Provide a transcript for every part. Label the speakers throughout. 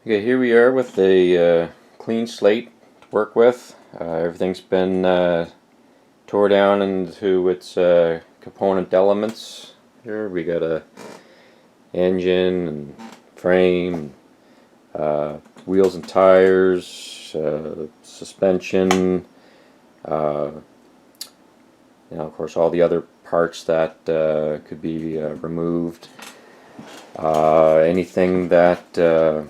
Speaker 1: Okay, here we are with a clean slate to work with. Everything's been tore down into its component elements. Here we got a engine and frame, wheels and tires, suspension, of course all the other parts that could be removed. Anything that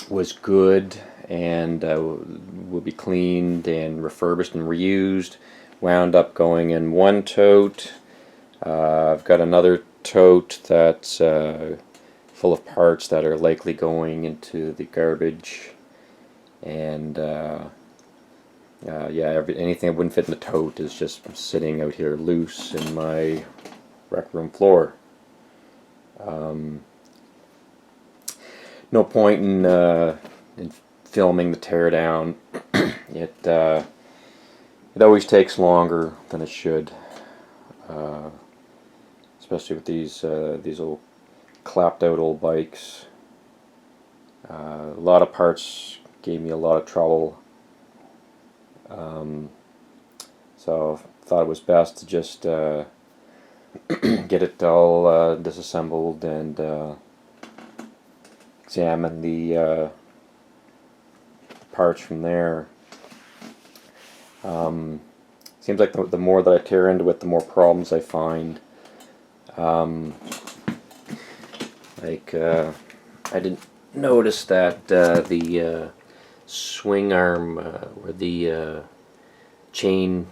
Speaker 1: was good and will be cleaned and refurbished and reused, wound up going in one tote. I've got another tote that's full of parts that are likely going into the garbage, and yeah, anything that wouldn't fit in the tote is just sitting out here loose in my rec room floor. No point in filming the teardown. It always takes longer than it should, especially with these old clapped out old bikes. A lot of parts gave me a lot of trouble, so thought it was best to just get it all disassembled and examine the parts from there. Seems like the more that I tear into it, the more problems I find. I didn't notice that the swing arm where the chain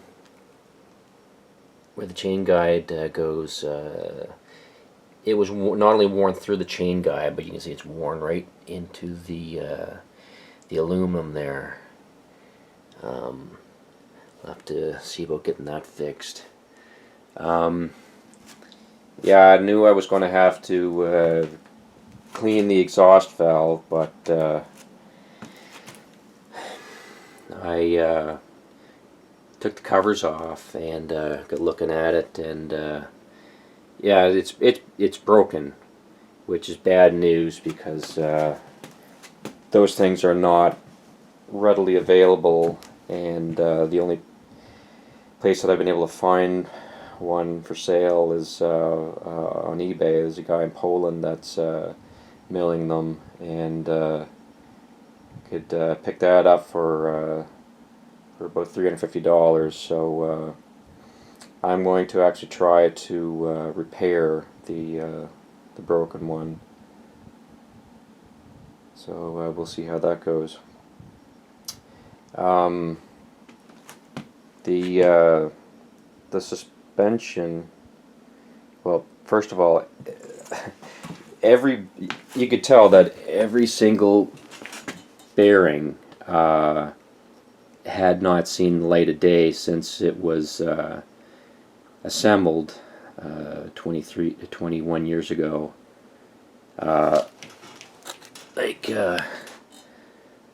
Speaker 1: guide goes, it was not only worn through the chain guide, but you can see it's worn right into the aluminum there. I'll have to see about getting that fixed. Yeah, I knew I was going to have to clean the exhaust valve, but I took the covers off and got looking at it, and yeah, it's broken, which is bad news because those things are not readily available, and the only place that I've been able to find one for sale is on eBay. There's a guy in Poland that's milling them, and could pick that up for about $350. So I'm going to actually try to repair the broken one. So we'll see how that goes. The suspension. Well, first of all, you could tell that every single bearing had not seen the light of day since it was assembled 23 to 21 years ago. Like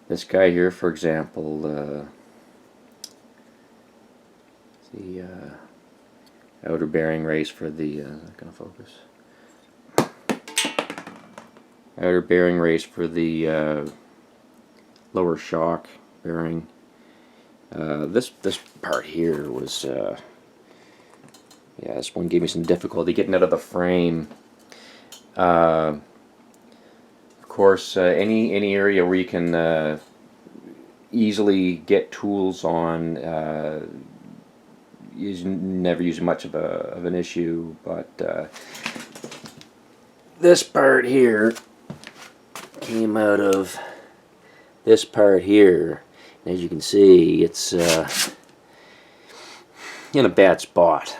Speaker 1: this guy here, for example, the outer bearing race for the not gonna focus. Outer bearing race for the lower shock bearing. This part here was yeah, this one gave me some difficulty getting out of the frame. Of course, any area where you can easily get tools on is never usually much of an issue, but this part here came out of this part here. As you can see, it's in a bad spot.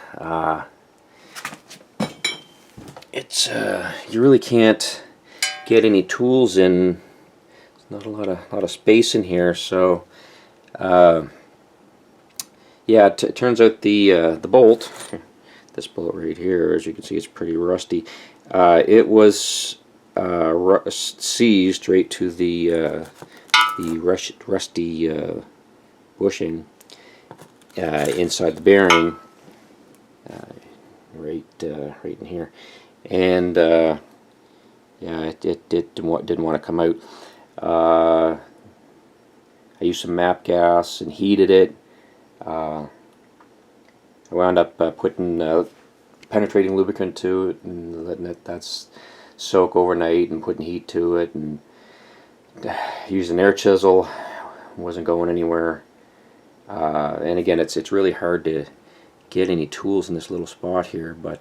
Speaker 1: It's you really can't get any tools in. There's not a lot of space in here, so yeah, it turns out the bolt, this bolt right here, as you can see, it's pretty rusty. It was seized right to the rusty bushing inside the bearing, right in here, and yeah, it didn't want to come out. I used some MAP gas and heated it. I wound up putting penetrating lubricant to it and letting that soak overnight and putting heat to it, and used an air chisel. Wasn't going anywhere. And again, it's really hard to get any tools in this little spot here, but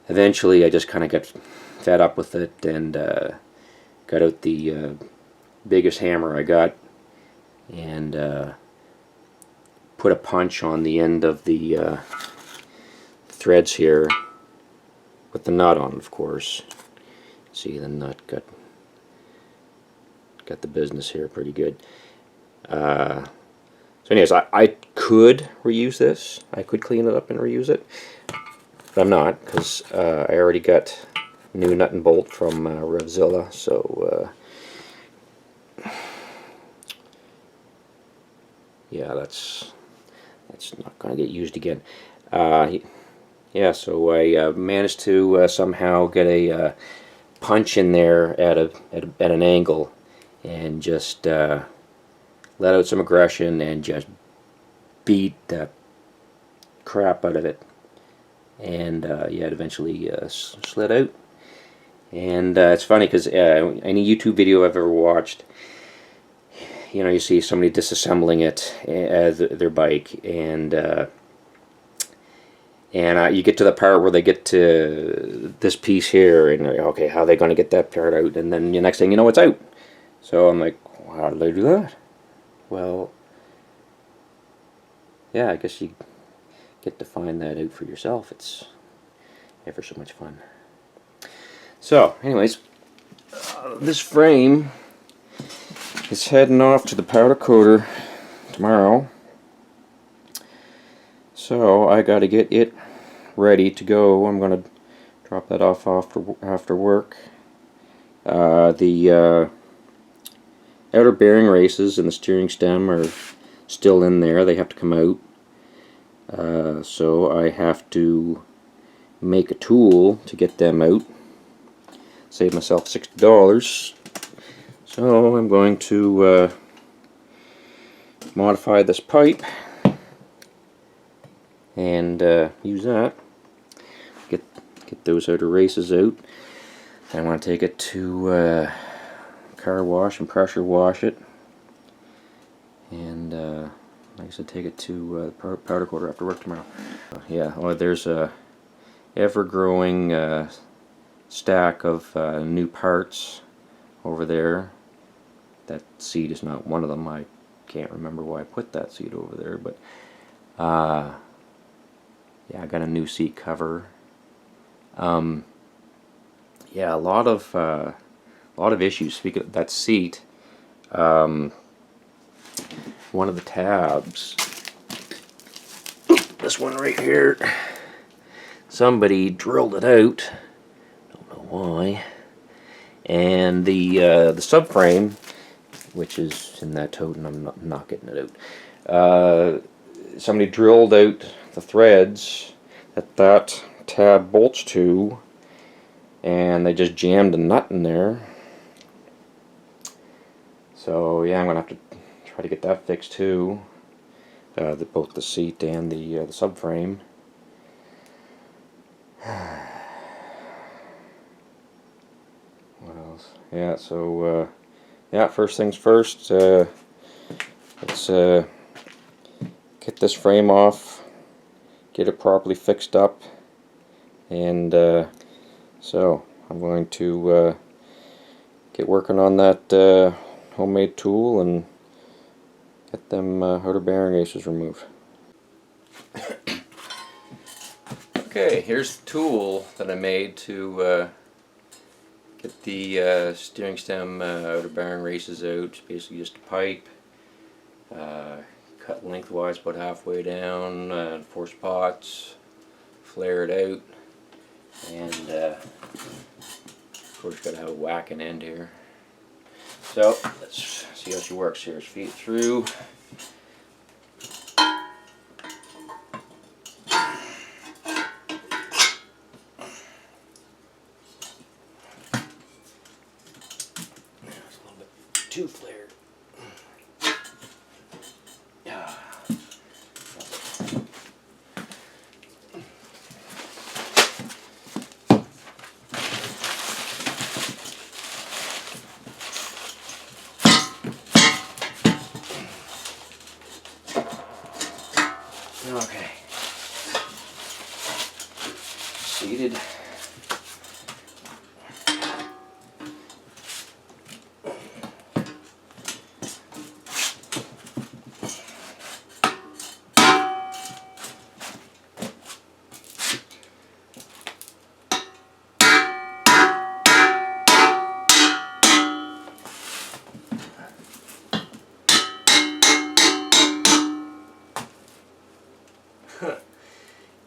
Speaker 1: eventually I just kind of got fed up with it and got out the biggest hammer I got and put a punch on the end of the threads here with the nut on, of course. See, the nut got the business here pretty good. So anyways, I could reuse this. I could clean it up and reuse it, but I'm not, because I already got new nut and bolt from Revzilla, so yeah, that's not going to get used again. Yeah, so I managed to somehow get a punch in there at an angle, and just let out some aggression and just beat the crap out of it. And yeah, it eventually slid out. And it's funny because any YouTube video I've ever watched, you know, you see somebody disassembling it, their bike, and you get to the part where they get to this piece here, and okay, how are they going to get that part out? And then the next thing you know, it's out. So I'm like, how did they do that? Well, yeah, I guess you get to find that out for yourself. It's ever so much fun. So, anyways, this frame is heading off to the powder coater tomorrow. So I got to get it ready to go. I'm going to drop that off after work. The outer bearing races and the steering stem are still in there. They have to come out. So I have to make a tool to get them out. Save myself $60. So I'm going to modify this pipe and use that. Get those outer races out. I want to take it to car wash and pressure wash it, and like I said, take it to the powder coater after work tomorrow. Yeah, well, there's a ever-growing stack of new parts over there. That seat is not one of them. I can't remember why I put that seat over there, but yeah, I got a new seat cover. Yeah, a lot of issues. Speaking of that seat, one of the tabs, this one right here, somebody drilled it out. Don't know why. And the subframe, which is in that tote, and I'm not getting it out. Somebody drilled out the threads that tab bolts to, and they just jammed a nut in there. So yeah, I'm gonna have to try to get that fixed too. Both the seat and the subframe. What else? Yeah, so yeah, first things first. Let's get this frame off, get it properly fixed up, and so I'm going to get working on that homemade tool and get them outer bearing races removed. Okay, here's the tool that I made to get the steering stem outer bearing races out. It's basically just a pipe, cut lengthwise about halfway down, 4 spots, flare it out, and of course got to have a whacking end here. So let's see how she works here. Feed it through. too flared. Yeah. Okay. Seated.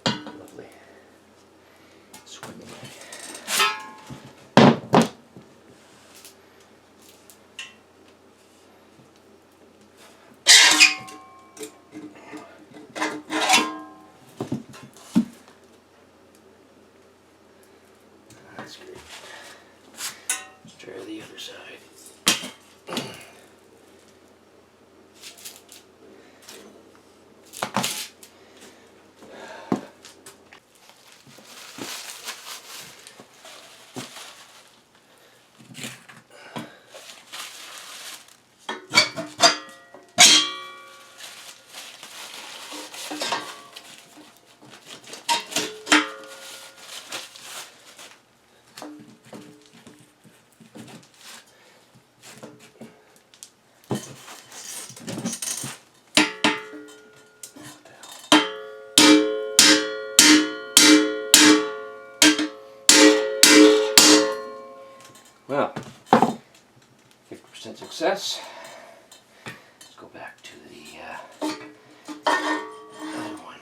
Speaker 1: Lovely. Swimming. That's great. Let's try the other side. Well, 50% success. Let's go back to the other one.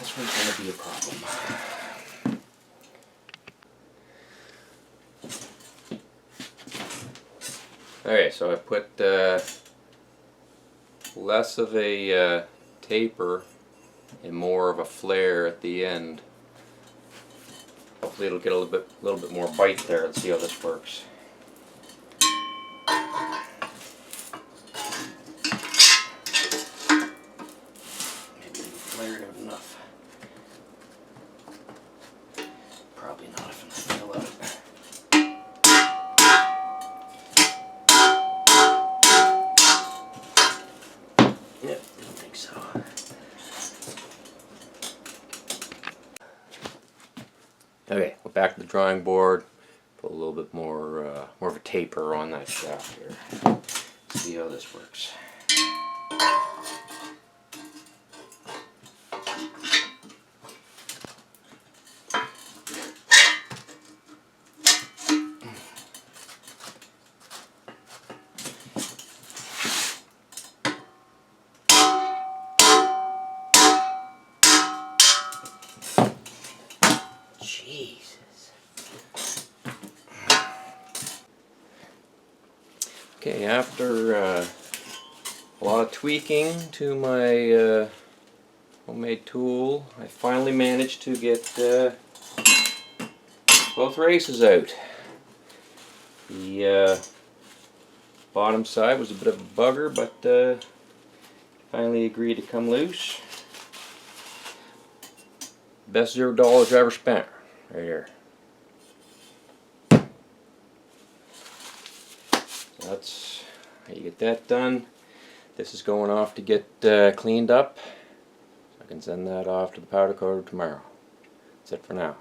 Speaker 1: This one's going to be a problem. Alright, so I put less of a taper and more of a flare at the end. Hopefully it'll get a little bit more bite there. Let's see how this works. Maybe I flared it enough. Probably not if I'm still out. Yep, didn't think so. Okay, we're back to the drawing board. Put a little bit more of a taper on that shaft here. See how this works. Jesus. Okay, after a lot of tweaking to my homemade tool, I finally managed to get both races out. The bottom side was a bit of a bugger, but finally agreed to come loose. Best $0 I ever spent, right here. So that's how you get that done. This is going off to get cleaned up. So I can send that off to the powder coater tomorrow. That's it for now.